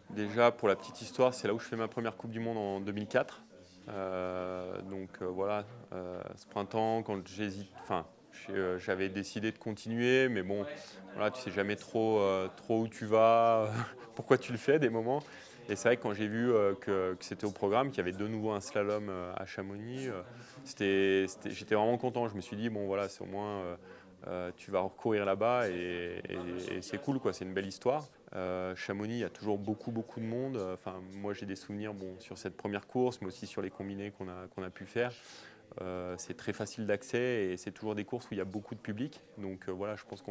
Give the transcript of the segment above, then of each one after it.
Déjà, pour la petite histoire, c'est là où je fais ma première Coupe du Monde en 2004. Voilà, ce printemps, quand j'avais décidé de continuer, mais bon, voilà, tu sais jamais trop où tu vas, pourquoi tu le fais des moments. Et c'est vrai que quand j'ai vu que c'était au programme, qu'il y avait de nouveau un slalom à Chamonix, j'étais vraiment content. Je me suis dit, bon voilà, c'est au moins tu vas recourir là-bas et c'est cool, quoi, c'est une belle histoire. Chamonix, il y a toujours beaucoup de monde. Enfin, moi, j'ai des souvenirs bon, sur cette première course, mais aussi sur les combinés qu'on a pu faire. C'est très facile d'accès et c'est toujours des courses où il y a beaucoup de public. Donc voilà, je pense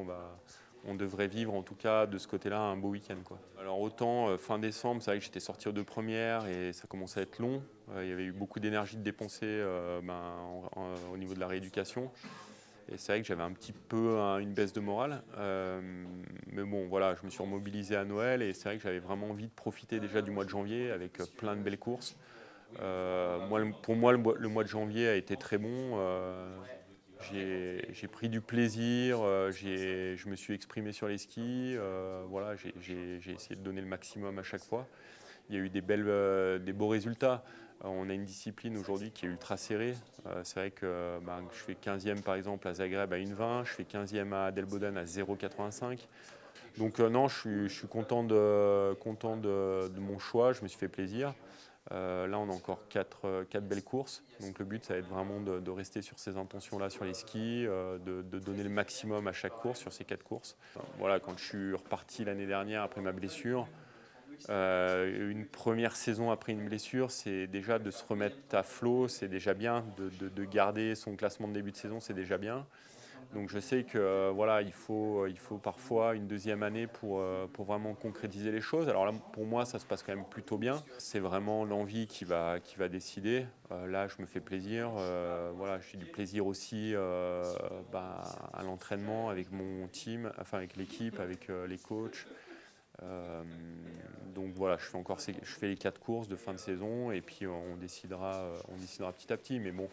on devrait vivre en tout cas de ce côté-là un beau week-end, quoi. Alors autant fin décembre, c'est vrai que j'étais sorti aux deux premières et ça commençait à être long. Il y avait eu beaucoup d'énergie de dépenser au niveau de la rééducation. Et c'est vrai que j'avais un petit peu une baisse de morale. Mais bon, voilà, je me suis remobilisé à Noël et c'est vrai que j'avais vraiment envie de profiter déjà du mois de janvier avec plein de belles courses. Pour moi, le mois de janvier a été très bon. J'ai pris du plaisir, je me suis exprimé sur les skis. Voilà, j'ai essayé de donner le maximum à chaque fois. Il y a eu des beaux résultats. On a une discipline aujourd'hui qui est ultra serrée. C'est vrai que je fais 15e par exemple à Zagreb à 1,20, je fais 15e à Adelboden à 0,85. Donc non, je suis content de mon choix, je me suis fait plaisir. Là, on a encore quatre belles courses. Donc le but, ça va être vraiment de rester sur ces intentions-là sur les skis, de donner le maximum à chaque course sur ces 4 courses. Voilà, quand je suis reparti l'année dernière après ma blessure, une première saison après une blessure, c'est déjà de se remettre à flot, c'est déjà bien. De garder son classement de début de saison, c'est déjà bien. Donc je sais que voilà, il faut parfois une deuxième année pour vraiment concrétiser les choses. Alors là, pour moi, ça se passe quand même plutôt bien. C'est vraiment l'envie qui va décider. Là, je me fais plaisir. Voilà, j'ai du plaisir aussi à l'entraînement avec mon team, enfin avec l'équipe, avec les coachs. Euh, donc voilà, je fais les 4 courses de fin de saison et puis on décidera petit à petit. Mais bon,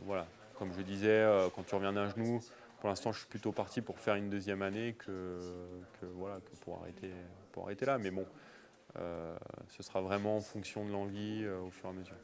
voilà, comme je disais, quand tu reviens d'un genou, pour l'instant, je suis plutôt parti pour faire une deuxième année que pour arrêter là. Mais bon, ce sera vraiment en fonction de l'envie au fur et à mesure.